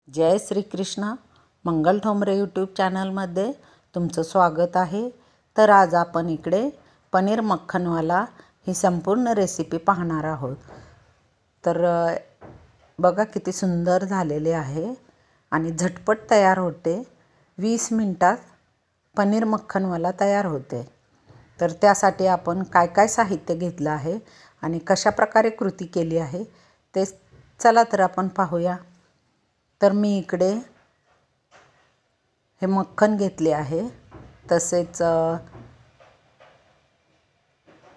जय श्री कृष्ण। मंगल Thombare YouTube चॅनलमध्ये तुमचं स्वागत आहे। तर आज आपण इकडे पनीर मक्खनवाला ही संपूर्ण रेसिपी पाहणार आहोत। तर बघा किती सुंदर झालेले आहे आणि झटपट तयार होते। 20 मिनिटात पनीर मक्खनवाला तयार होते। तर त्यासाठी आपण काय काय साहित्य घेतलं आहे आणि कशा प्रकारे कृती केली आहे ते चला तर आपण पाहूया। तर मी इकडे हे मक्खन घेतले आहे, तसेच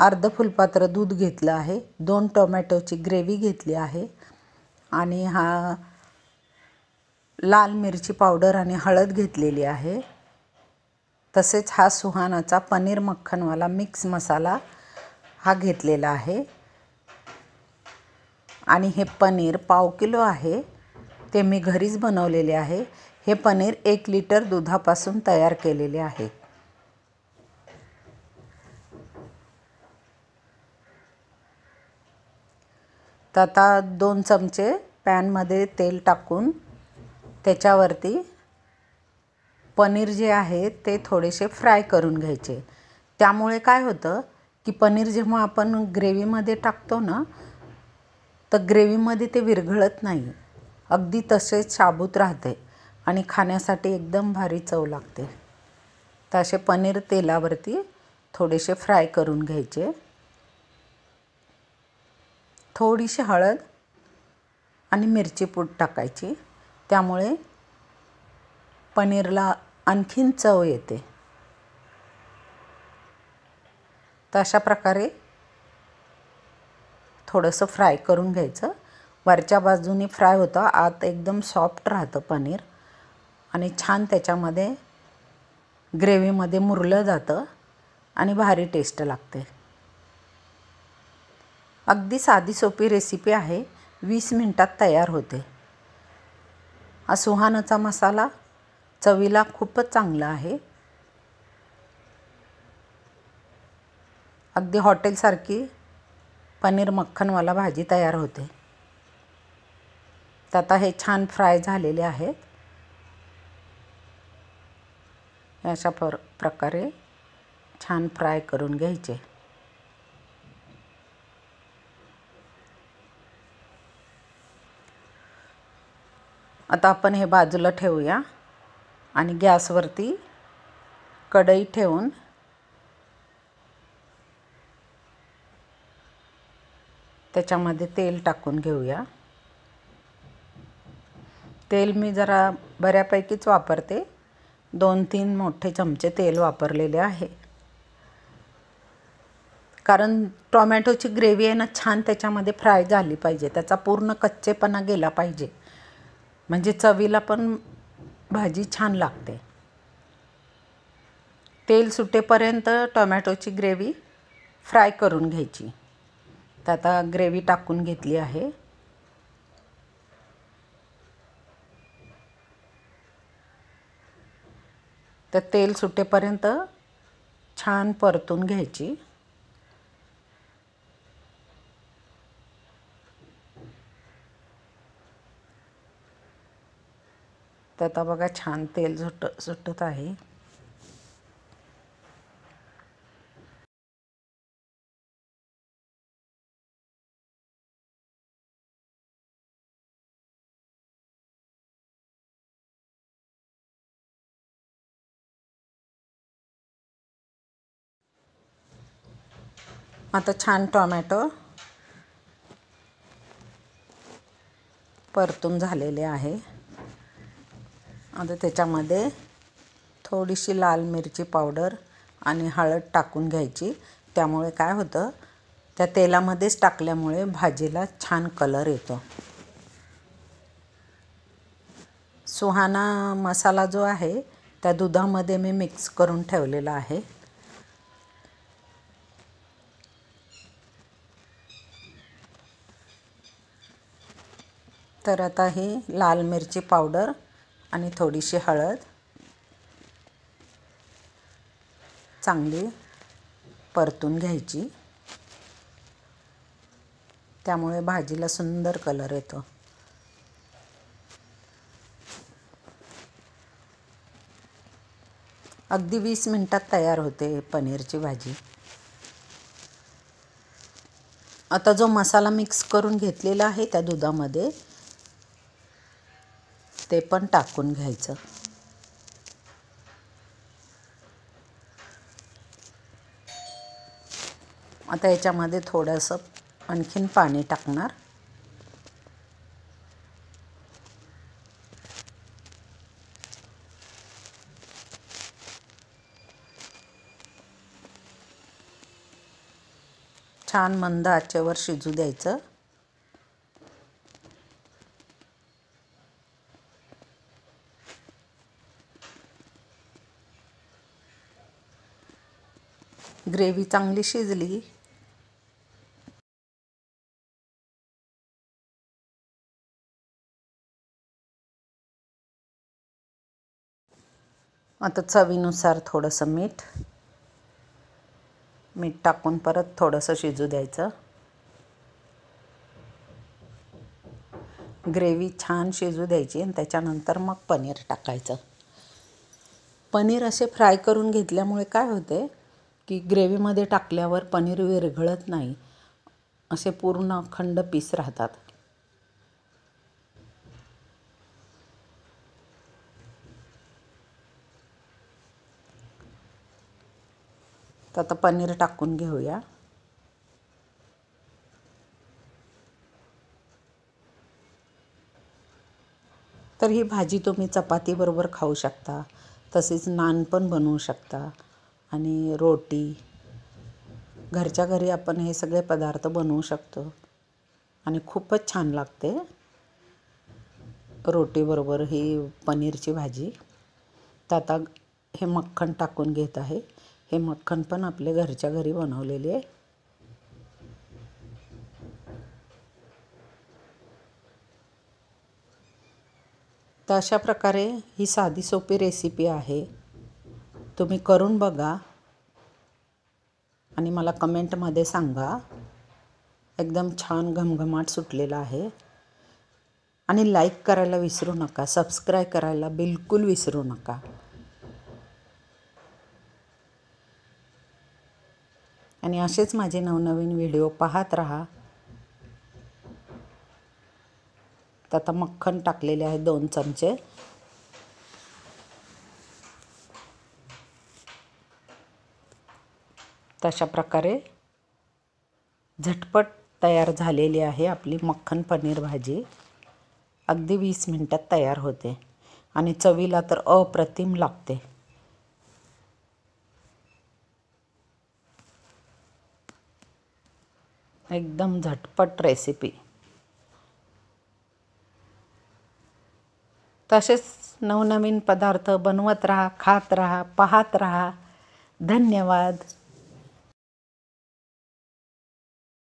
अर्ध फुलपात्र दूध घेतलं आहे, 2 टोमॅटोची ग्रेव्ही घेतली आहे आणि हा लाल मिरची पावडर आणि हळद घेतलेली आहे। तसेच हा सुहानाचा पनीर मक्खनवाला मिक्स मसाला हा घेतलेला आहे आणि हे पनीर पाव किलो आहे, ते मी घरीच बनवलेले आहे। हे पनीर 1 लिटर दुधापासून तयार केलेले आहे। तर आता 2 चमचे पॅनमध्ये तेल टाकून त्याच्यावरती पनीर जे आहे ते थोडेसे फ्राय करून घ्यायचे। त्यामुळे काय होतं की पनीर जेव्हा आपण ग्रेव्हीमध्ये टाकतो ना, तर ग्रेव्हीमध्ये ते विरघळत नाही, अगदी तसेच साबूत राहते आणि खाण्यासाठी एकदम भारी चव लागते। तर असे पनीर तेलावरती थोडेसे फ्राय करून घ्यायचे। थोडीशी हळद आणि मिरची पूड टाकायची, त्यामुळे पनीरला आणखीन चव येते। तर अशा प्रकारे थोडंसं फ्राय करून घ्यायचं। वरच्या बाजूने फ्राय होतं, आत एकदम सॉफ्ट राहतं पनीर आणि छान त्याच्यामध्ये ग्रेव्हीमध्ये मुरलं जातं आणि भारी टेस्ट लागते। अगदी साधी सोपी रेसिपी आहे, 20 मिनिटात तयार होते। हा सुहानाचा मसाला चवीला खूपच चांगला आहे, अगदी हॉटेलसारखी पनीर मक्खनवाला भाजी तयार होते। तर आता हे छान फ्राय झालेले आहेत। अशा प्रकारे छान फ्राय करून घ्यायचे। आता आपण हे बाजूला ठेवूया आणि गॅसवरती कढई ठेवून त्याच्यामध्ये तेल टाकून घेऊया। तेल मी जरा बऱ्यापैकीच वापरते, 2-3 मोठे चमचे तेल वापरलेले आहे, कारण टोमॅटोची ग्रेव्ही आहे ना छान त्याच्यामध्ये फ्राय झाली पाहिजे, त्याचा पूर्ण कच्चेपणा गेला पाहिजे, म्हणजे चवीला पण भाजी छान लागते। तेल सुटेपर्यंत टोमॅटोची ग्रेव्ही फ्राय करून घ्यायची। तर आता ग्रेव्ही टाकून घेतली आहे। तर तेल सुटेपर्यंत छान परतून घ्यायची। तर आता बघा छान तेल सुटत आहे। आता छान टोमॅटो परतून झालेले आहे। आता त्याच्यामध्ये थोडीशी लाल मिरची पावडर आणि हळद टाकून घ्यायची, त्यामुळे काय होतं त्या तेलामध्येच टाकल्यामुळे भाजीला छान कलर येतो। सुहाना मसाला जो आहे त्या दुधामध्ये मी मिक्स करून ठेवलेला आहे। तर आता ही लाल मिरची पावडर आणि थोडीशी हळद चांगली परतून घ्यायची, त्यामुळे भाजीला सुंदर कलर येतो। अगदी 20 मिनिटात तयार होते पनीरची भाजी. आता जो मसाला मिक्स करून घेतलेला आहे त्या दुधामध्ये ते पण टाकून घ्यायचं. आता याच्यामध्ये थोडंसं आणखीन पाणी टाकणार. छान मंद आचेवर शिजू द्यायचं. ग्रेव्ही चांगली शिजली आता चवीनुसार थोडंसं मीठ टाकून परत थोडंसं शिजू द्यायचं. ग्रेव्ही छान शिजू द्यायची आणि त्याच्यानंतर मग पनीर टाकायचं. पनीर असे फ्राय करून घेतल्यामुळे काय होते की ग्रेव्हीमध्ये टाकल्यावर पनीर विरघळत नाही, असे पूर्ण अखंड पीस राहतात. तर आता पनीर टाकून घेऊया. तर ही भाजी तुम्ही चपातीबरोबर खाऊ शकता, तसेच नान पण बनवू शकता आणि रोटी. घरच्या घरी आपण हे सगळे पदार्थ बनवू शकतो आणि खूपच छान लागते रोटीबरोबर ही पनीरची भाजी. तर आता हे मक्खन टाकून घेत आहे. हे मक्खन पण आपले घरच्या घरी बनवलेले आहे. तर अशा प्रकारे ही साधी सोपी रेसिपी आहे. तुम्ही करून बघा आणि मला कमेंटमध्ये सांगा. एकदम छान घमघमाट सुटलेला आहे. आणि लाईक करायला विसरू नका, सबस्क्राईब करायला बिलकुल विसरू नका. आणि असेच माझे नवनवीन व्हिडिओ पाहत राहा. तर आता मक्खन टाकलेले आहे 2 चमचे. तशा प्रकारे झटपट तयार झालेली आहे आपली मक्खन पनीर भाजी. अगदी 20 मिनिटात तयार होते आणि चवीला तर अप्रतिम लागते. एकदम झटपट रेसिपी. तसेच नवनवीन पदार्थ बनवत राहा, खात राहा, पाहत राहा. धन्यवाद.